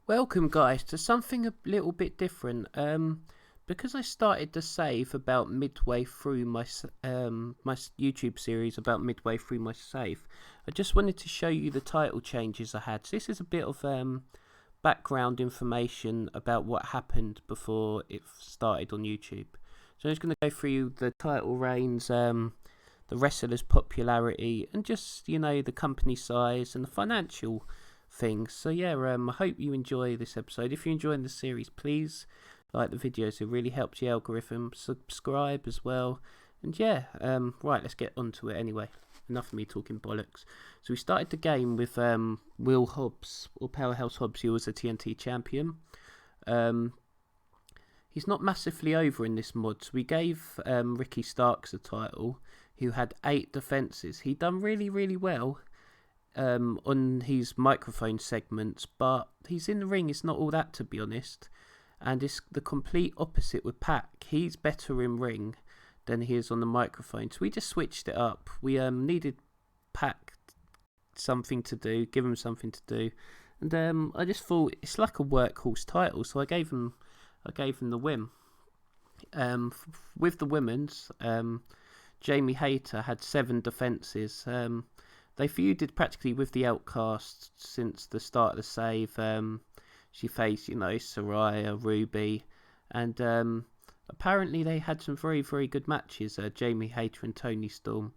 Welcome, guys, to something a little bit different. Because I started to save about midway through my YouTube series, about midway through my save, I just wanted to show you the title changes I had. So this is a bit of background information about what happened before it started on YouTube. So I'm just going to go through the title reigns, the wrestlers' popularity, and just the company size and the financial things. So yeah, I hope you enjoy this episode. If you're enjoying the series, please like the videos. It really helps the algorithm. Subscribe as well. And yeah, right, let's get on to it anyway. Enough of me talking bollocks. So we started the game with Will Hobbs, or Powerhouse Hobbs, who was a TNT champion. He's not massively over in this mod, so we gave Ricky Starks the title, who had 8 defences. He done really, really well on his microphone segments, but he's in the ring, it's not all that, to be honest. And it's the complete opposite with Pac. He's better in ring than he is on the microphone. So we just switched it up. We needed Pac something to do, give him something to do. And I just thought it's like a workhorse title, so I gave him the win. With the women's, Jamie Hayter had 7 defences. They feuded practically with the Outcasts since the start of the save. She faced, Saraya, Ruby, and apparently they had some very, very good matches, Jamie Hayter and Toni Storm.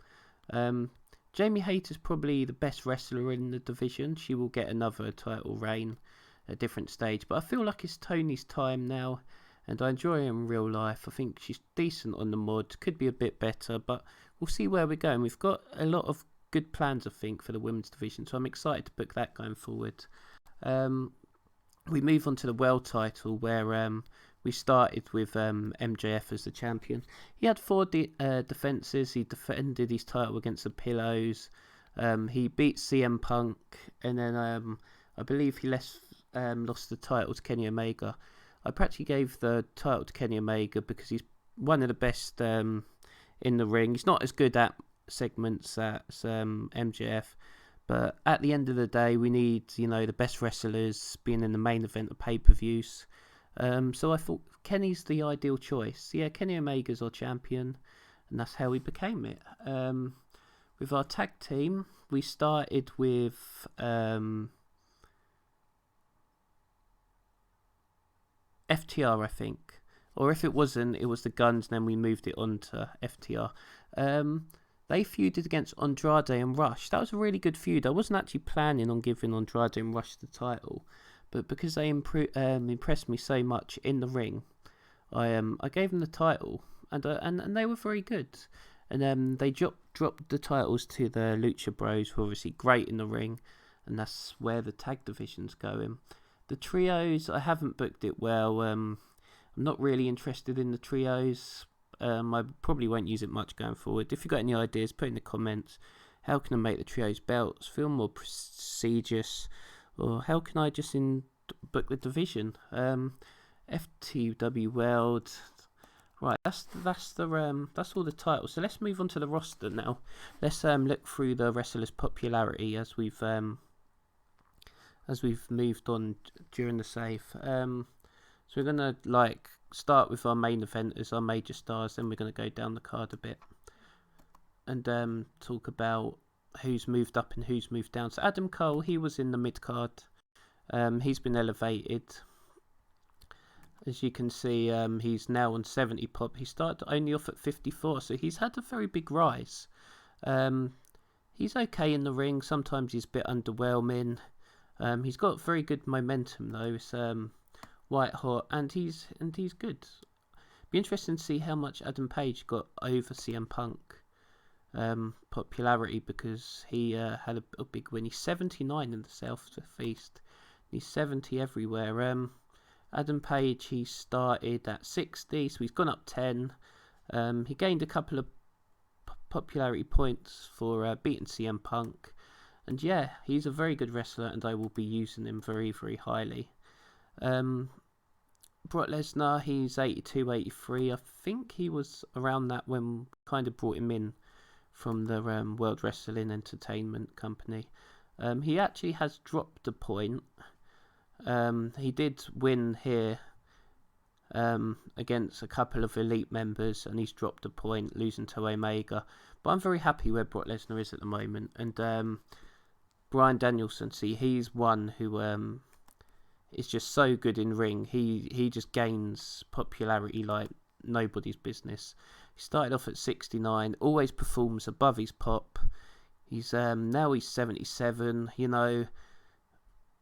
Jamie Hayter's probably the best wrestler in the division. She will get another title reign at a different stage, but I feel like it's Toni's time now, and I enjoy her in real life. I think she's decent on the mod, could be a bit better, but we'll see where we're going. We've got a lot of good plans, I think, for the women's division, so I'm excited to book that going forward. We move on to the world title, where we started with MJF as the champion. He had 4 defences. He defended his title against the Pillows. He beat CM Punk, and then I believe he lost the title to Kenny Omega. I practically gave the title to Kenny Omega because he's one of the best in the ring. He's not as good at segments as MJF, but at the end of the day, we need the best wrestlers being in the main event of pay-per-views. So I thought Kenny's the ideal choice. Yeah, Kenny Omega's our champion, and that's how we became it. With our tag team, we started with FTR, I think. Or if it wasn't, it was the Guns, and then we moved it on to FTR. They feuded against Andrade and Rush. That was a really good feud. I wasn't actually planning on giving Andrade and Rush the title, but because they impressed me so much in the ring, I gave them the title, and they were very good. And they dropped the titles to the Lucha Bros, who are obviously great in the ring, and that's where the tag division's going. The trios, I haven't booked it well. I'm not really interested in the trios. I probably won't use it much going forward. If you've got any ideas, put in the comments. How can I make the trios belts feel more prestigious? Or how can I just book the division? FTW World. Right, that's all the titles. So let's move on to the roster now. Let's look through the wrestlers' popularity as we've moved on during the save. So we're gonna start with our main event as our major stars, then we're going to go down the card a bit and talk about who's moved up and who's moved down. So Adam Cole, he was in the mid card. He's been elevated. As you can see, he's now on 70 pop. He started only off at 54, so he's had a very big rise. He's okay in the ring. Sometimes he's a bit underwhelming. He's got very good momentum though. It's white hot, and he's good. Be interesting to see how much Adam Page got over CM Punk popularity, because he had a big win. He's 79 in the Southeast. He's 70 everywhere. Adam Page, he started at 60, so he's gone up 10. He gained a couple of popularity points for beating CM Punk, and yeah, he's a very good wrestler, and I will be using him very, very highly. Brock Lesnar, he's 82, 83. I think he was around that when kind of brought him in from the World Wrestling Entertainment Company. He actually has dropped a point He did win here against a couple of elite members, and he's dropped a point, losing to Omega. But I'm very happy where Brock Lesnar is at the moment. And Bryan Danielson, see, he's one who is just so good in ring. He just gains popularity like nobody's business. He started off at 69, always performs above his pop. He's now he's 77. You know,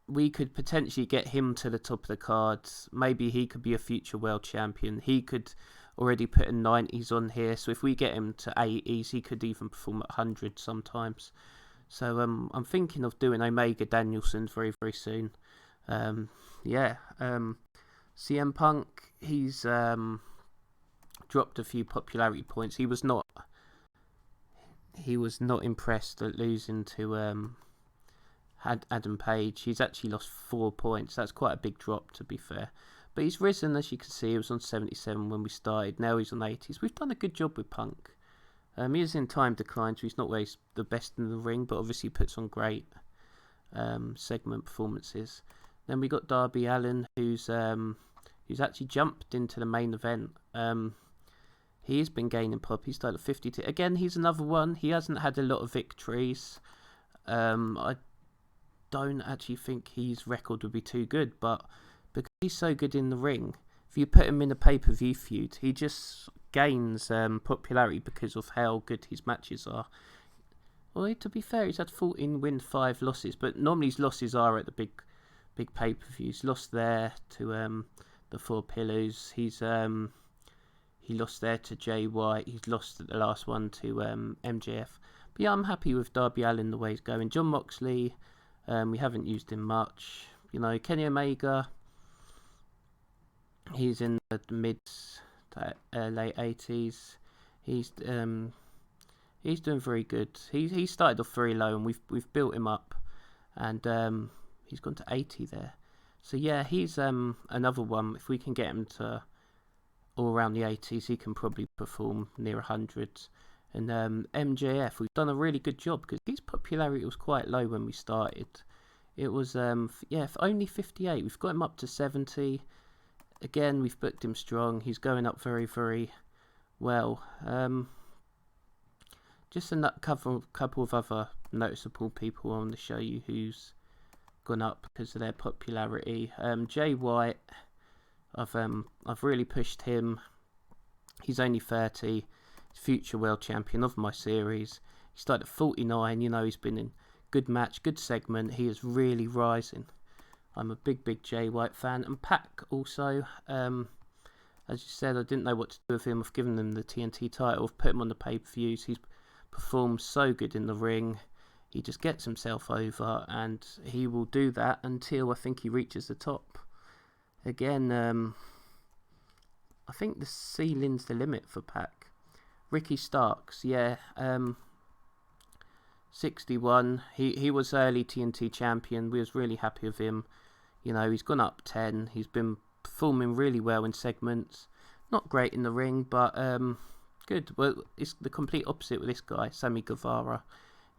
we could potentially get him to the top of the cards. Maybe he could be a future world champion. He could already put in 90s on here. So if we get him to 80s, he could even perform at 100 sometimes. So I'm thinking of doing Omega Danielson very, very soon. CM Punk, he's dropped a few popularity points. He was not impressed at losing to Adam Page. He's actually lost 4 points. That's quite a big drop, to be fair. But he's risen, as you can see. He was on 77 when we started. Now he's on 80s. We've done a good job with Punk. He is in time decline, so he's not always the best in the ring, but obviously puts on great segment performances. Then we got Darby Allin, who's actually jumped into the main event. He's been gaining pop. He started at 52. Again, he's another one. He hasn't had a lot of victories. I don't actually think his record would be too good, but because he's so good in the ring, if you put him in a pay-per-view feud, he just gains popularity because of how good his matches are. Well, to be fair, he's had 14 wins, 5 losses, but normally his losses are at the big pay-per-views. Lost there to the Four Pillars. He lost there to Jay White. He's lost at the last one to MJF. But yeah, I'm happy with Darby Allin the way he's going. John Moxley, we haven't used him much. You know, Kenny Omega, he's in the mid to late 80s. He's doing very good. He started off very low, and we've built him up, and he's gone to 80 there. So yeah, he's another one. If we can get him to all around the 80s, he can probably perform near 100. And MJF, we've done a really good job because his popularity was quite low when we started. It was only 58. We've got him up to 70. Again, we've booked him strong. He's going up very, very well. Just a couple of other noticeable people I want to show you who's gone up because of their popularity. Jay White, I've really pushed him. He's only 30. He's future world champion of my series. He started at 49. You know, he's been in good match, good segment. He is really rising. I'm a big Jay White fan. And Pac also, as you said, I didn't know what to do with him. I've given him the TNT title. I've put him on the pay-per-views. He's performed so good in the ring. He just gets himself over, and he will do that until I think he reaches the top. Again, I think the ceiling's the limit for Pac. Ricky Starks, 61. He was early TNT champion. We was really happy with him. You know, he's gone up 10. He's been performing really well in segments. Not great in the ring, but good. Well, it's the complete opposite with this guy, Sammy Guevara.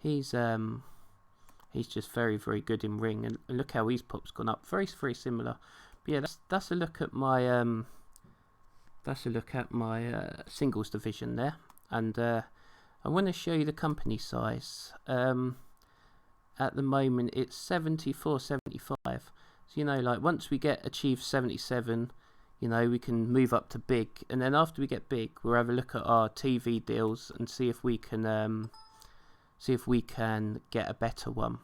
He's just very, very good in ring, and look how his pop's gone up. Very, very similar. But yeah, that's a look at my singles division there, and I want to show you the company size. At the moment, it's 74, 75. So, you know, like once we achieve 77, you know, we can move up to big, and then after we get big, we'll have a look at our TV deals and see if we can get a better one.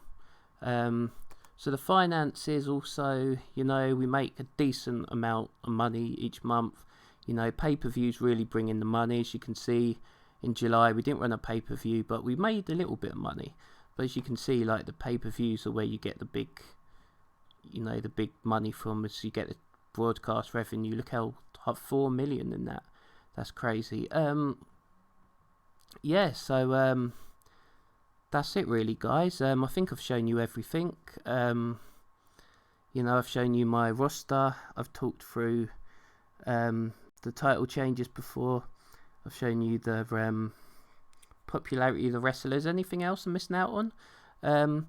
So the finances also, you know, we make a decent amount of money each month. You know, pay-per-views really bring in the money. As you can see, in July we didn't run a pay-per-view, but we made a little bit of money. But as you can see, like the pay-per-views are where you get the big money from, as you get the broadcast revenue. Look how 4 million in that. That's crazy. So that's it really, guys. I think I've shown you everything. You know, I've shown you my roster. I've talked through the title changes before. I've shown you the popularity of the wrestlers. Anything else I'm missing out on? I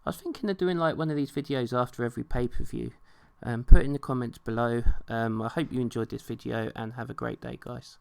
was thinking of doing like one of these videos after every pay-per-view. Put in the comments below. I hope you enjoyed this video and have a great day, guys.